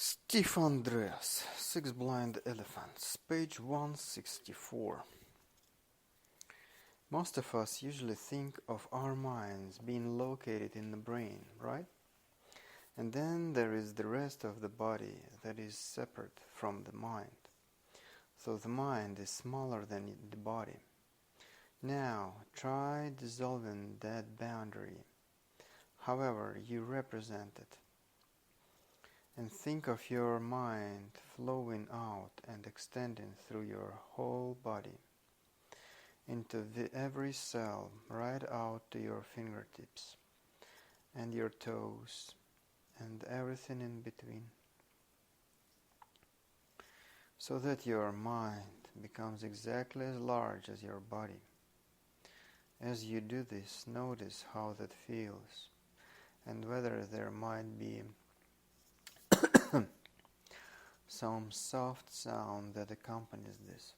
Steve Andreas, Six Blind Elephants, page 164. Most of us usually think of our minds being located in the brain, right? And then there is the rest of the body that is separate from the mind. So the mind is smaller than the body. Now try dissolving that boundary, however you represent it. And think of your mind flowing out and extending through your whole body, into every cell, right out to your fingertips, and your toes, and everything in between. So that your mind becomes exactly as large as your body. As you do this, notice how that feels, and whether there might be some soft sound that accompanies this.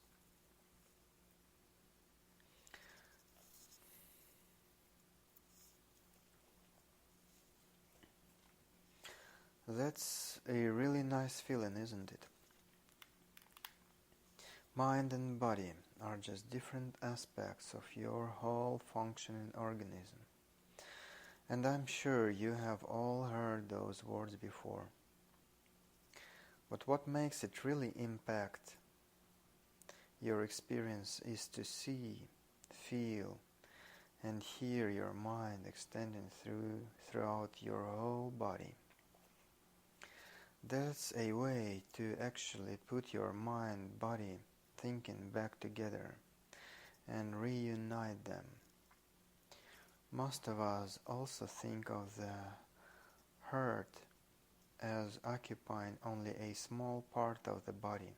That's a really nice feeling, isn't it? Mind and body are just different aspects of your whole functioning organism. And I'm sure you have all heard those words before. But what makes it really impact your experience is to see, feel, and hear your mind extending throughout your whole body. That's a way to actually put your mind, body, thinking back together and reunite them. Most of us also think of the heart as occupying only a small part of the body.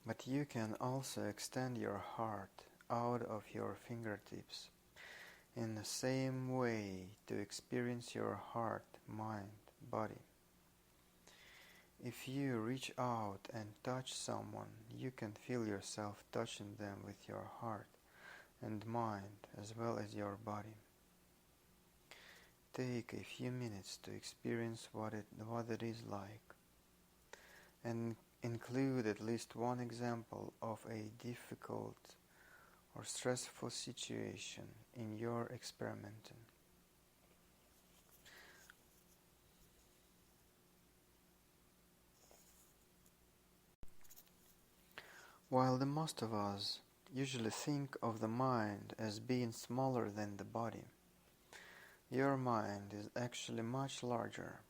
But you can also extend your heart out of your fingertips in the same way to experience your heart, mind, body. If you reach out and touch someone, you can feel yourself touching them with your heart and mind as well as your body. Take a few minutes to experience what it is like, and include at least one example of a difficult or stressful situation in your experimenting. While the most of us usually think of the mind as being smaller than the body, your mind is actually much larger.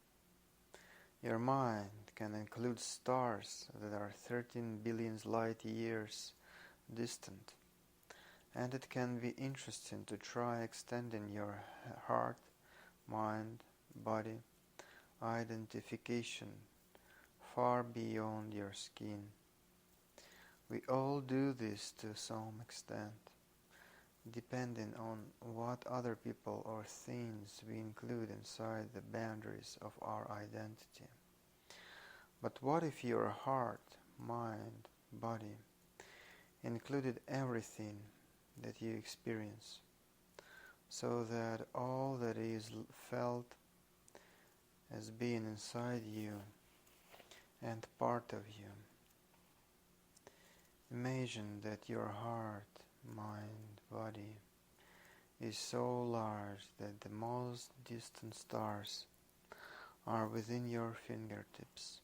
Your mind can include stars that are 13 billion light years distant, and it can be interesting to try extending your heart, mind, body identification far beyond your skin. We all do this to some extent, depending on what other people or things we include inside the boundaries of our identity. But what if your heart, mind, body included everything that you experience, so that all that is felt as being inside you and part of you? Imagine that your heart, mind, body is so large that the most distant stars are within your fingertips.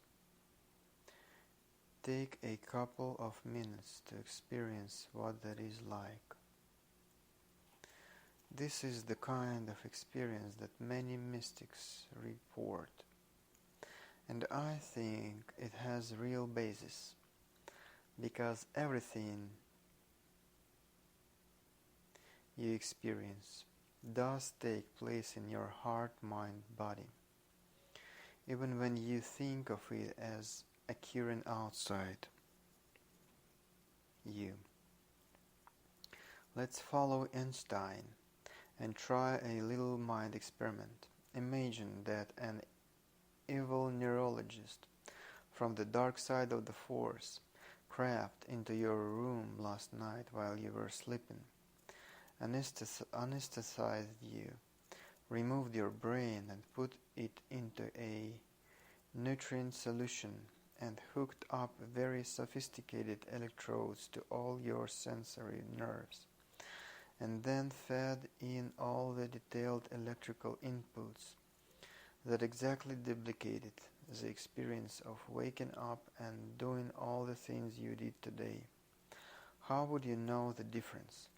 Take a couple of minutes to experience what that is like. This is the kind of experience that many mystics report, and I think it has real basis, because everything you experience does take place in your heart, mind, body, even when you think of it as occurring outside you. Let's follow Einstein and try a little mind experiment. Imagine that an evil neurologist from the dark side of the force crept into your room last night while you were sleeping, anesthetized you, removed your brain and put it into a nutrient solution and hooked up very sophisticated electrodes to all your sensory nerves, and then fed in all the detailed electrical inputs that exactly duplicated the experience of waking up and doing all the things you did today, how would you know the difference?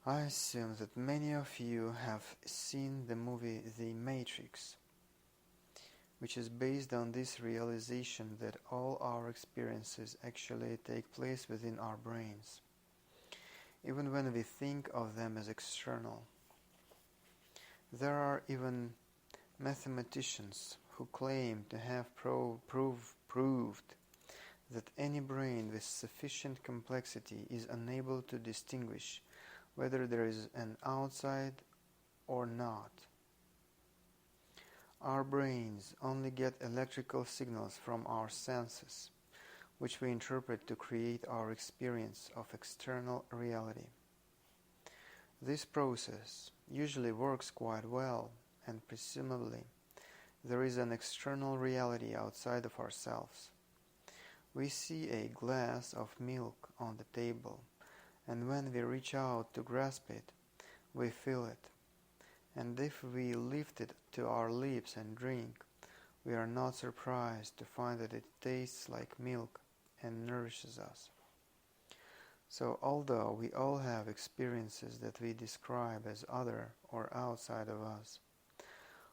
I assume that many of you have seen the movie The Matrix, which is based on this realization that all our experiences actually take place within our brains, even when we think of them as external. There are even mathematicians who claim to have proved that any brain with sufficient complexity is unable to distinguish whether there is an outside or not. Our brains only get electrical signals from our senses, which we interpret to create our experience of external reality. This process usually works quite well, and presumably there is an external reality outside of ourselves. We see a glass of milk on the table, and when we reach out to grasp it, we feel it. And if we lift it to our lips and drink, we are not surprised to find that it tastes like milk and nourishes us. So although we all have experiences that we describe as other or outside of us,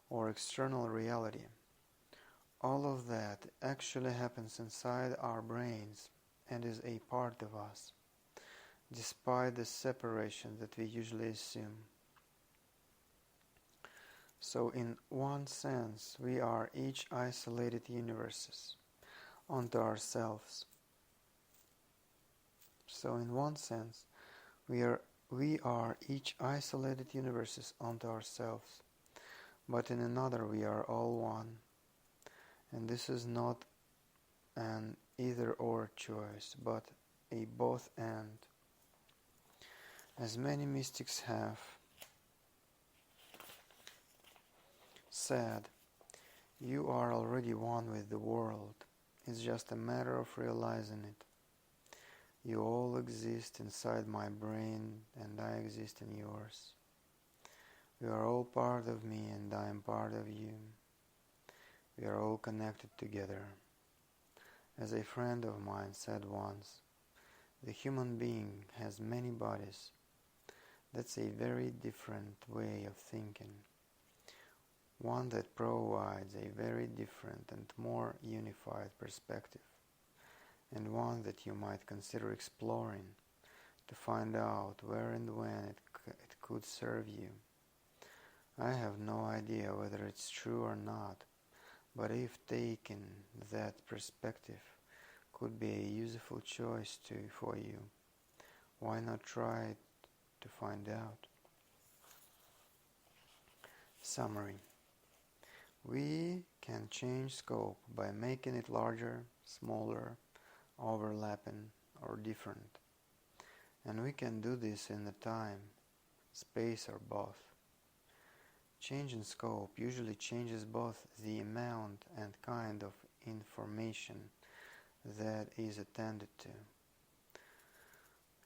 or external reality, all of that actually happens inside our brains and is a part of us, despite the separation that we usually assume. So in one sense, we are each isolated universes unto ourselves. So in one sense, we are each isolated universes unto ourselves, but in another we are all one. And this is not an either-or choice, but a both-and. As many mystics have said, you are already one with the world. It's just a matter of realizing it. You all exist inside my brain, and I exist in yours. We are all part of me, and I am part of you. We are all connected together. As a friend of mine said once, the human being has many bodies. That's a very different way of thinking. One that provides a very different and more unified perspective, and one that you might consider exploring to find out where and when it could serve you. I have no idea whether it's true or not, but if taken, that perspective could be a useful choice for you. Why not try it to find out? Summary. We can change scope by making it larger, smaller, overlapping, or different. And we can do this in the time, space, or both. Change in scope usually changes both the amount and kind of information that is attended to.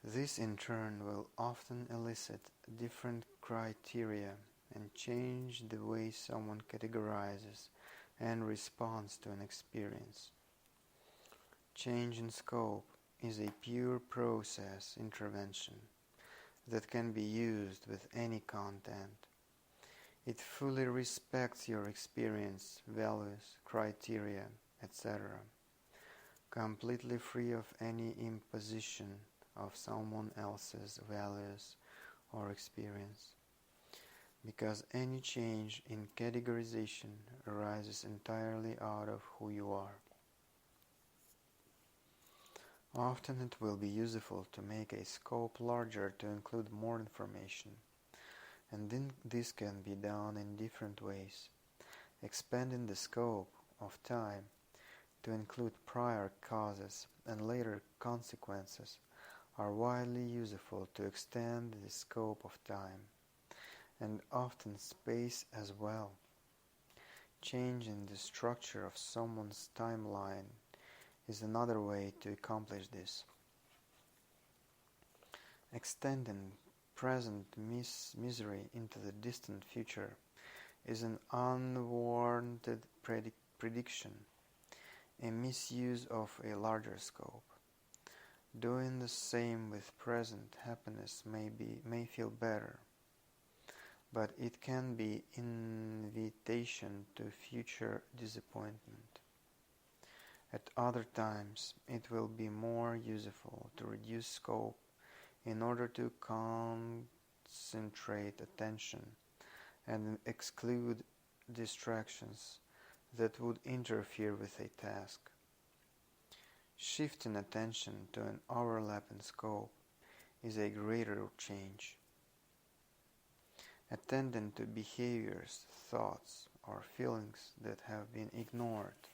This in turn will often elicit different criteria and change the way someone categorizes and responds to an experience. Change in scope is a pure process intervention that can be used with any content. It fully respects your experience, values, criteria, etc., completely free of any imposition of someone else's values or experience, because any change in categorization arises entirely out of who you are. Often it will be useful to make a scope larger to include more information, and then this can be done in different ways. Expanding the scope of time to include prior causes and later consequences are widely useful to extend the scope of time, and often space as well. Changing the structure of someone's timeline is another way to accomplish this. Extending present misery into the distant future is an unwarranted prediction, a misuse of a larger scope. Doing the same with present happiness may feel better, but it can be invitation to future disappointment. At other times, it will be more useful to reduce scope in order to concentrate attention and exclude distractions that would interfere with a task. Shifting attention to an overlapping scope is a greater change. Attending to behaviors, thoughts, or feelings that have been ignored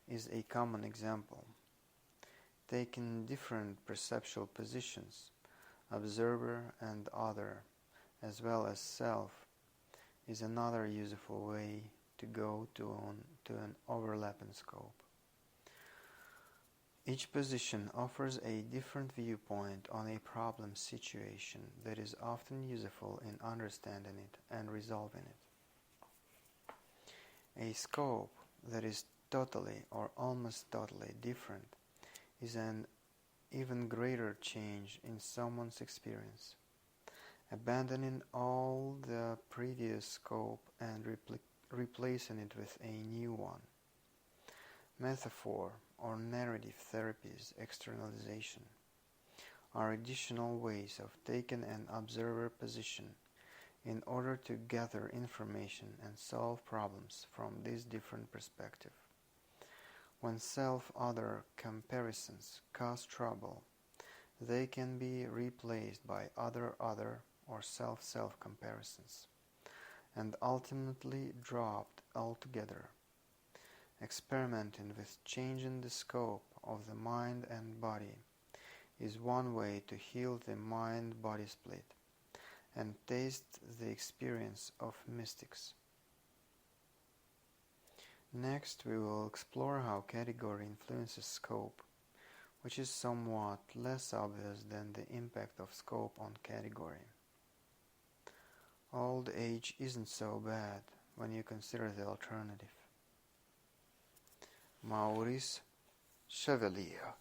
is a common example. Taking different perceptual positions, observer and other, as well as self, is another useful way to go to an overlapping scope. Each position offers a different viewpoint on a problem situation that is often useful in understanding it and resolving it. A scope that is totally or almost totally different is an even greater change in someone's experience. Abandoning all the previous scope and replacing it with a new one. Metaphor or narrative therapies externalization are additional ways of taking an observer position in order to gather information and solve problems from this different perspective. When self-other comparisons cause trouble, they can be replaced by other-other or self-self comparisons, and ultimately dropped altogether. Experimenting with changing the scope of the mind and body is one way to heal the mind-body split and taste the experience of mystics. Next, we will explore how category influences scope, which is somewhat less obvious than the impact of scope on category. Old age isn't so bad when you consider the alternative. Maurice Chevalier.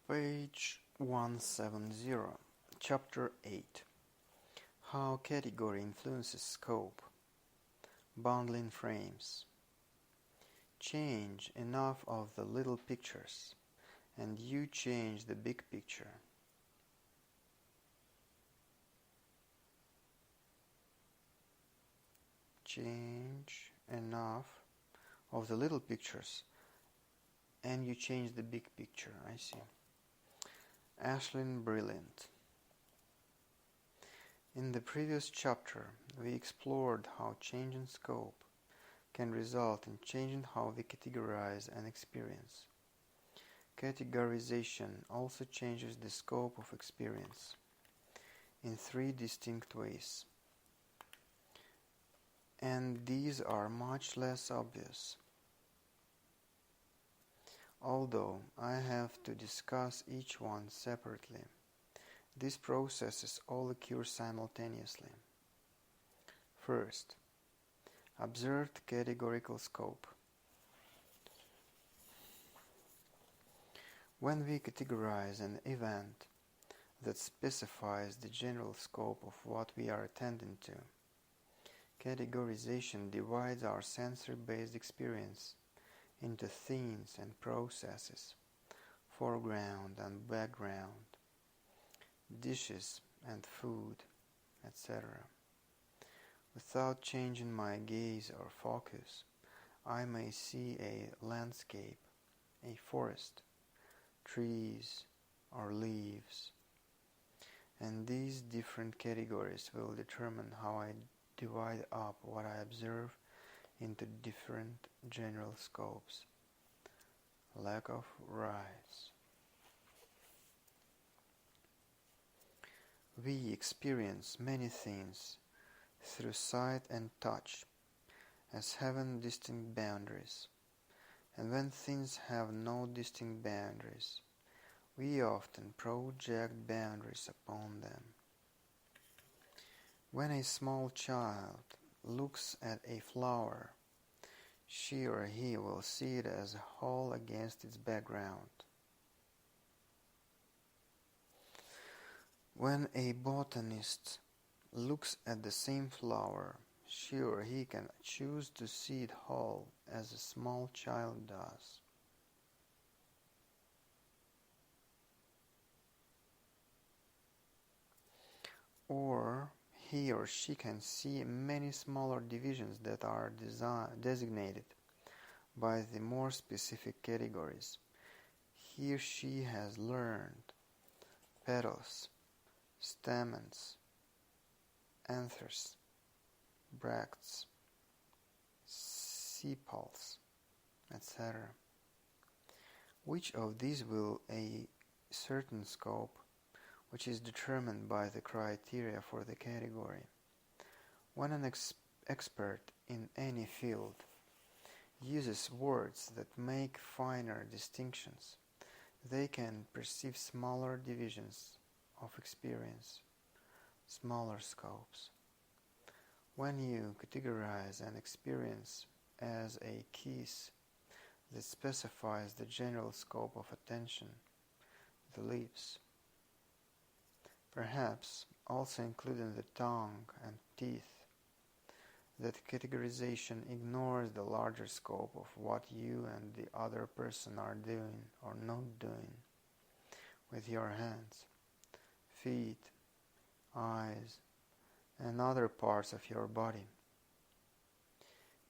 Page 170, Chapter 8. How category influences scope. Bundling frames. Change enough of the little pictures, and you change the big picture. Change enough of the little pictures, and you change the big picture. I see. Ashlyn Brilliant. In the previous chapter, we explored how changing scope can result in changing how we categorize an experience. Categorization also changes the scope of experience in three distinct ways, and these are much less obvious. Although I have to discuss each one separately, these processes all occur simultaneously. First, observed categorical scope. When we categorize an event that specifies the general scope of what we are attending to, categorization divides our sensory-based experience into themes and processes, foreground and background, dishes and food, etc. Without changing my gaze or focus, I may see a landscape, a forest, trees, or leaves, and these different categories will determine how I divide up what I observe into different general scopes. Lack of rights. we experience many things through sight and touch as having distinct boundaries, and when things have no distinct boundaries, we often project boundaries upon them. When a small child looks at a flower, she or he will see it as a whole against its background. When a botanist looks at the same flower, she or he can choose to see it whole as a small child does. Or he or she can see many smaller divisions that are designated by the more specific categories he or she has learned: petals, stamens, anthers, bracts, sepals, etc. Which of these will a certain scope, which is determined by the criteria for the category. When an expert in any field uses words that make finer distinctions, they can perceive smaller divisions of experience, smaller scopes. When you categorize an experience as a kiss that specifies the general scope of attention, the lips, perhaps also including the tongue and teeth, that categorization ignores the larger scope of what you and the other person are doing or not doing with your hands, feet, eyes, and other parts of your body.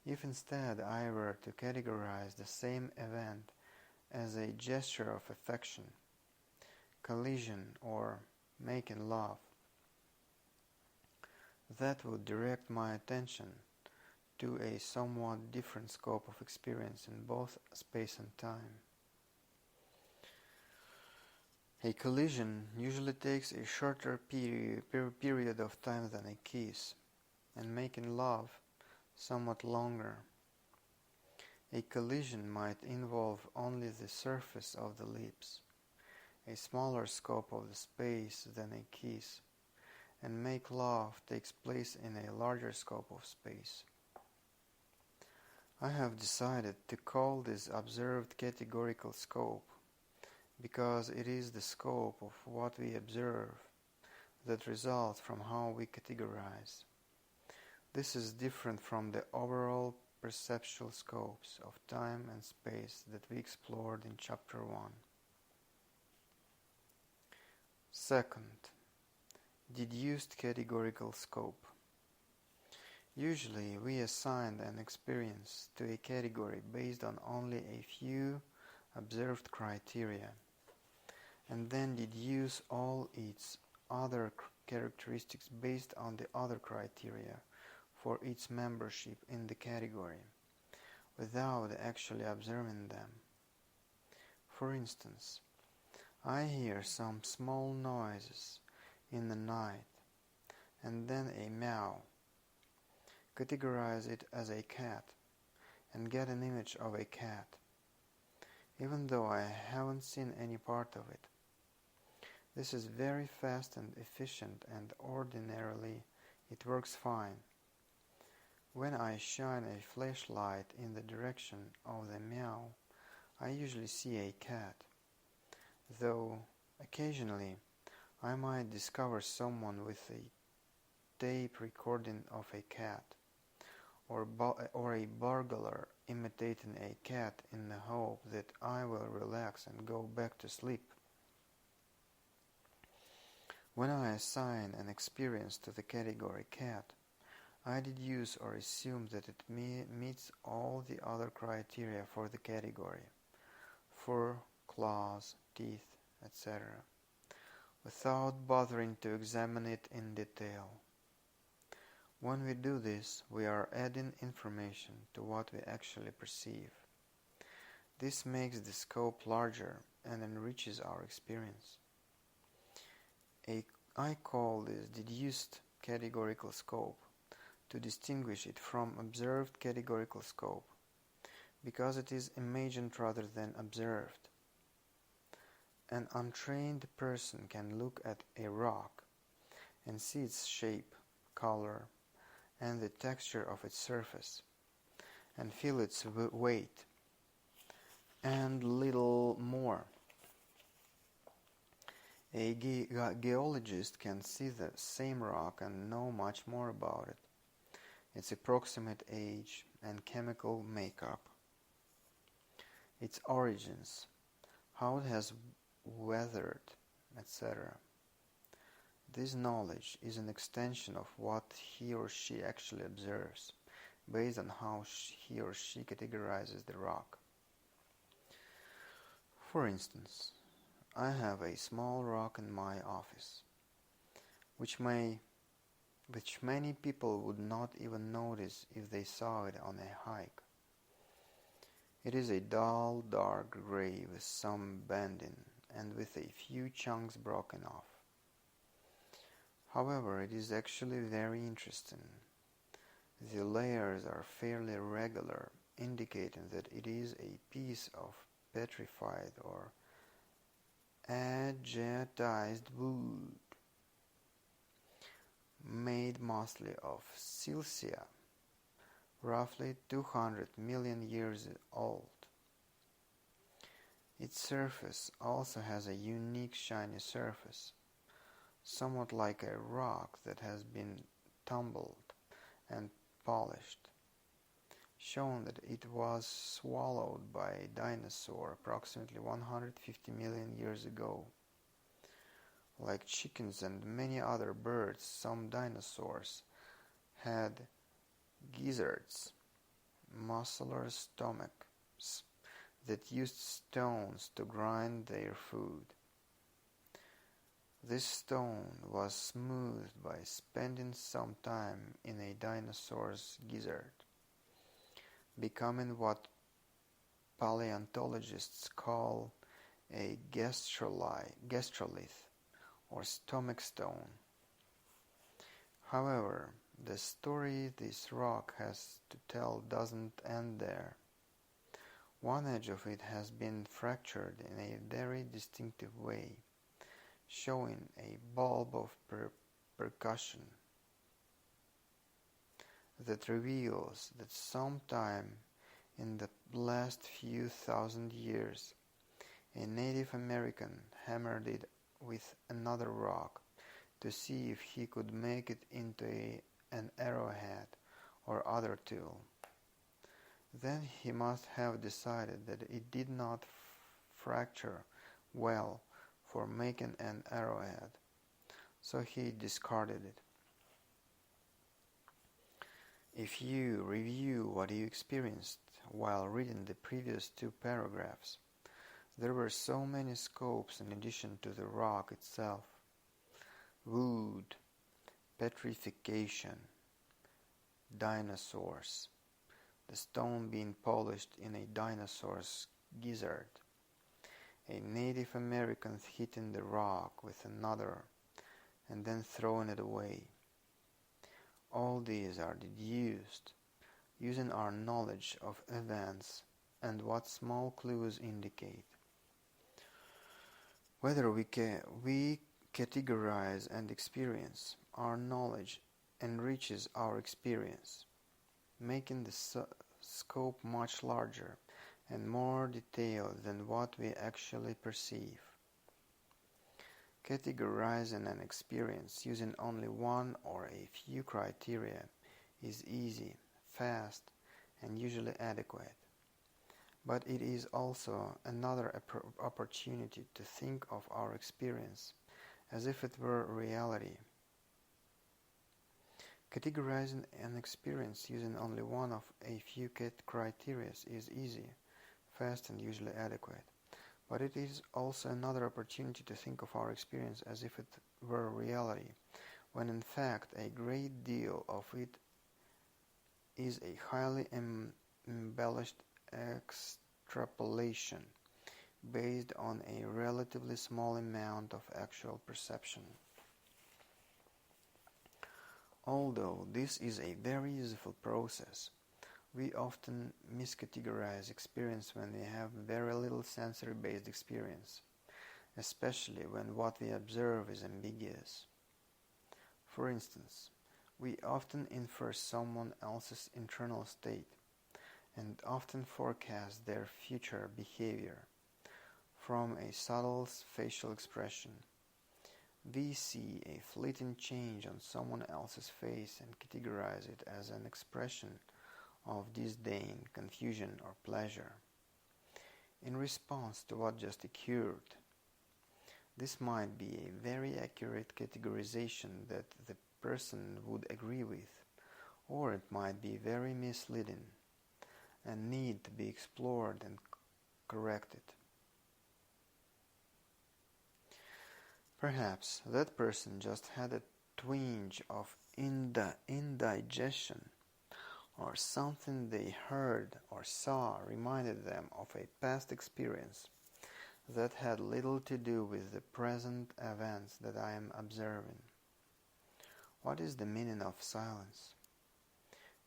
If instead I were to categorize the same event as a gesture of affection, collision, or making love, that would direct my attention to a somewhat different scope of experience in both space and time. A collision usually takes a shorter period of time than a kiss, and making love somewhat longer. A collision might involve only the surface of the lips, a smaller scope of the space than a kiss, and make love takes place in a larger scope of space. I have decided to call this observed categorical scope because it is the scope of what we observe that results from how we categorize. This is different from the overall perceptual scopes of time and space that we explored in Chapter 1. Second, deduced categorical scope. Usually we assign an experience to a category based on only a few observed criteria, and then deduce all its other characteristics based on the other criteria for its membership in the category, without actually observing them. For instance, I hear some small noises in the night, and then a meow, categorize it as a cat, and get an image of a cat, even though I haven't seen any part of it. This is very fast and efficient, and ordinarily it works fine. When I shine a flashlight in the direction of the meow, I usually see a cat, though occasionally I might discover someone with a tape recording of a cat, or a burglar imitating a cat in the hope that I will relax and go back to sleep. When I assign an experience to the category cat, I deduce or assume that it meets all the other criteria for the category: fur, claws, teeth, etc., without bothering to examine it in detail. When we do this, we are adding information to what we actually perceive. This makes the scope larger and enriches our experience. I call this deduced categorical scope to distinguish it from observed categorical scope, because it is imagined rather than observed. An untrained person can look at a rock and see its shape, color, and the texture of its surface, and feel its weight, and little more. A geologist can see the same rock and know much more about it, its approximate age and chemical makeup, its origins, how it has weathered, etc. This knowledge is an extension of what he or she actually observes, based on how he or she categorizes the rock. For instance, I have a small rock in my office, which many people would not even notice if they saw it on a hike. It is a dull, dark gray with some bending and with a few chunks broken off. However, it is actually very interesting. The layers are fairly regular, indicating that it is a piece of petrified or agatized wood, made mostly of silcia, roughly 200 million years old. Its surface also has a unique shiny surface, somewhat like a rock that has been tumbled and polished, showing that it was swallowed by a dinosaur approximately 150 million years ago. Like chickens and many other birds, some dinosaurs had gizzards, muscular stomachs that used stones to grind their food. This stone was smoothed by spending some time in a dinosaur's gizzard, becoming what paleontologists call a gastrolith or stomach stone. However, the story this rock has to tell doesn't end there. One edge of it has been fractured in a very distinctive way, showing a bulb of percussion that reveals that sometime in the last few thousand years, a Native American hammered it with another rock to see if he could make it into an arrowhead or other tool. Then he must have decided that it did not fracture well for making an arrowhead, so he discarded it. If you review what you experienced while reading the previous two paragraphs, there were so many scopes in addition to the rock itself: wood, petrification, dinosaurs, the stone being polished in a dinosaur's gizzard, a Native American hitting the rock with another and then throwing it away. All these are deduced using our knowledge of events and what small clues indicate. Whether we categorize and experience, our knowledge enriches our experience, making the scope much larger and more detailed than what we actually perceive. Categorizing an experience using only one or a few criteria is easy, fast, and usually adequate. But it is also another opportunity to think of our experience as if it were reality. Categorizing an experience using only one of a few criteria is easy, fast, and usually adequate. But it is also another opportunity to think of our experience as if it were reality, when in fact a great deal of it is a highly embellished extrapolation based on a relatively small amount of actual perception. Although this is a very useful process, we often miscategorize experience when we have very little sensory-based experience, especially when what we observe is ambiguous. For instance, we often infer someone else's internal state and often forecast their future behavior from a subtle facial expression. We see a fleeting change on someone else's face and categorize it as an expression of disdain, confusion, or pleasure in response to what just occurred. This might be a very accurate categorization that the person would agree with, or it might be very misleading and need to be explored and corrected. Perhaps that person just had a twinge of indigestion, or something they heard or saw reminded them of a past experience that had little to do with the present events that I am observing. What is the meaning of silence?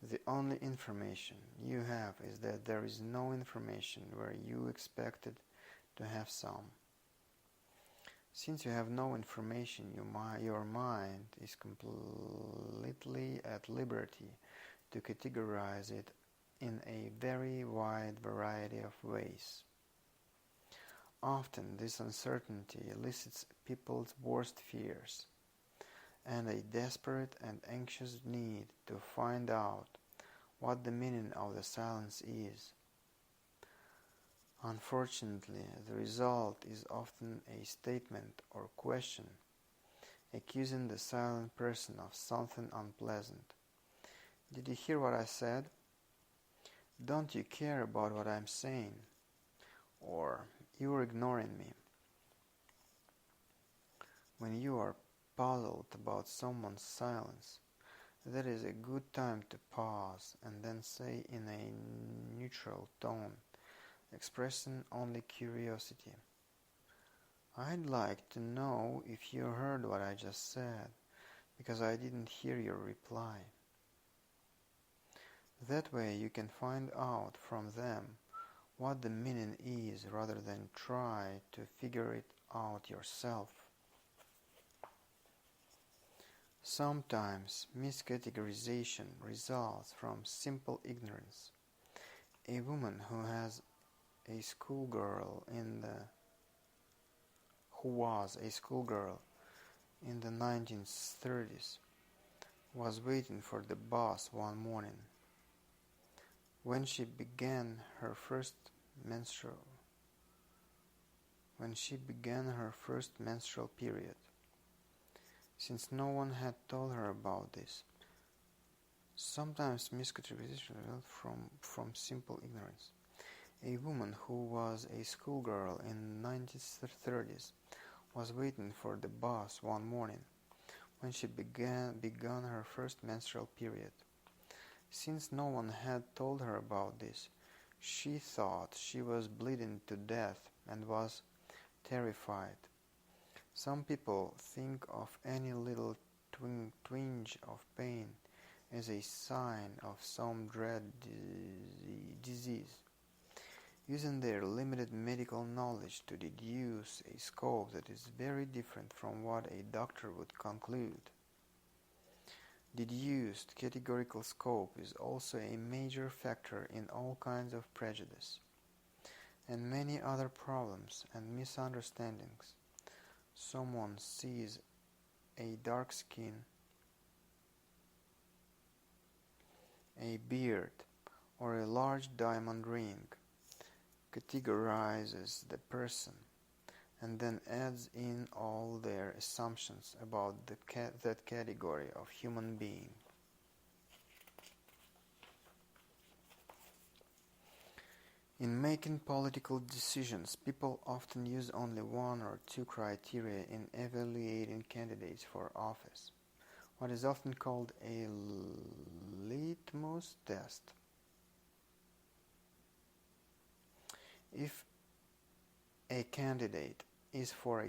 The only information you have is that there is no information where you expected to have some. Since you have no information, your mind is completely at liberty to categorize it in a very wide variety of ways. Often this uncertainty elicits people's worst fears and a desperate and anxious need to find out what the meaning of the silence is. Unfortunately, the result is often a statement or question accusing the silent person of something unpleasant. Did you hear what I said? Don't you care about what I'm saying? Or you're ignoring me. When you are puzzled about someone's silence, that is a good time to pause and then say in a neutral tone, expressing only curiosity, I'd like to know if you heard what I just said, because I didn't hear your reply. That way you can find out from them what the meaning is rather than try to figure it out yourself. Sometimes miscategorization results from simple ignorance. A woman who was a schoolgirl in the 1930s was waiting for the bus one morning. When she began her first menstrual period, since no one had told her about this. Sometimes miscategorization results from simple ignorance. A woman who was a schoolgirl in the 1930s was waiting for the bus one morning when she began her first menstrual period. Since no one had told her about this, she thought she was bleeding to death and was terrified. Some people think of any little twinge of pain as a sign of some dread disease, using their limited medical knowledge to deduce a scope that is very different from what a doctor would conclude. Deduced categorical scope is also a major factor in all kinds of prejudice and many other problems and misunderstandings. Someone sees a dark skin, a beard, or a large diamond ring, categorizes the person, and then adds in all their assumptions about that category of human being. In making political decisions, people often use only one or two criteria in evaluating candidates for office, what is often called a litmus test. If a candidate is for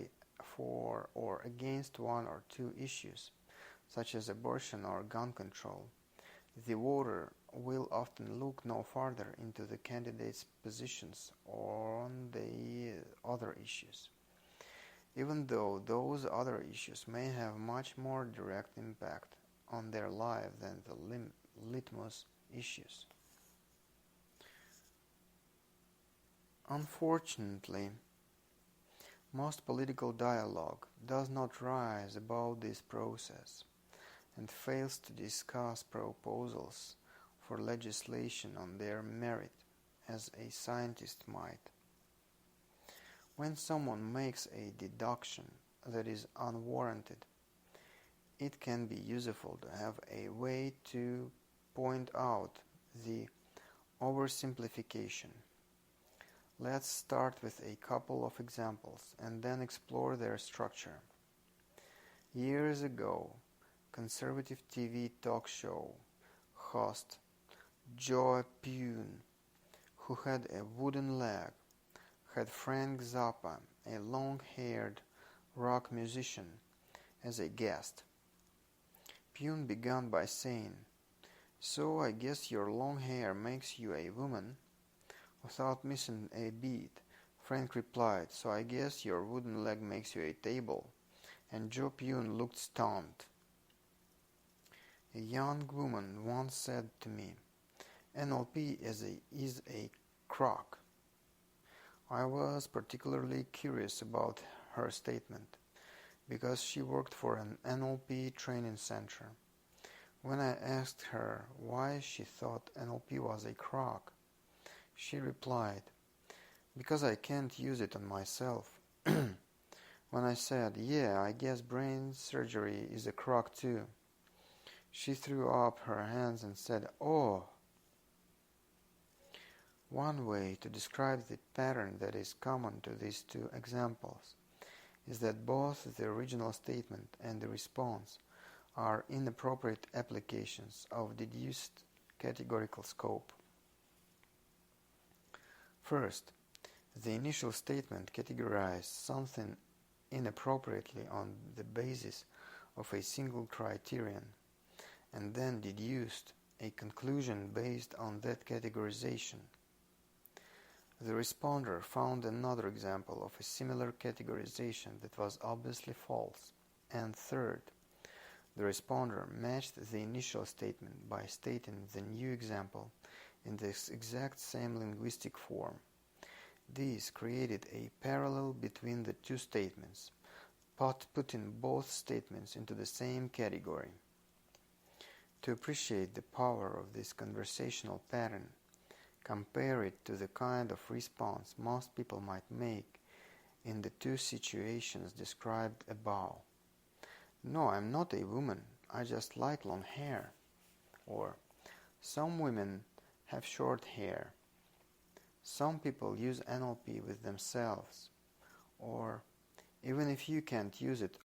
or against one or two issues, such as abortion or gun control, the voter will often look no farther into the candidate's positions on the other issues, even though those other issues may have much more direct impact on their life than the litmus issues. Unfortunately, most political dialogue does not rise above this process and fails to discuss proposals for legislation on their merit as a scientist might. When someone makes a deduction that is unwarranted, it can be useful to have a way to point out the oversimplification. Let's start with a couple of examples and then explore their structure. Years ago, conservative TV talk show host Joe Pune, who had a wooden leg, had Frank Zappa, a long-haired rock musician, as a guest. Pune began by saying, "So I guess your long hair makes you a woman?" Without missing a beat, Frank replied, "So I guess your wooden leg makes you a table." And Joe Pune looked stunned. A young woman once said to me, "NLP is a crock." I was particularly curious about her statement, because she worked for an NLP training center. When I asked her why she thought NLP was a crock, she replied, "Because I can't use it on myself." When I said, "Yeah, I guess brain surgery is a crock too," she threw up her hands and said, "Oh." One way to describe the pattern that is common to these two examples is that both the original statement and the response are inappropriate applications of deduced categorical scope. First, the initial statement categorized something inappropriately on the basis of a single criterion, and then deduced a conclusion based on that categorization. The responder found another example of a similar categorization that was obviously false. And third, the responder matched the initial statement by stating the new example in this exact same linguistic form. This created a parallel between the two statements, putting both statements into the same category. To appreciate the power of this conversational pattern, compare it to the kind of response most people might make in the two situations described above. "No, I'm not a woman, I just like long hair." Or, "Some women have short hair." "Some people use NLP with themselves." Or, "Even if you can't use it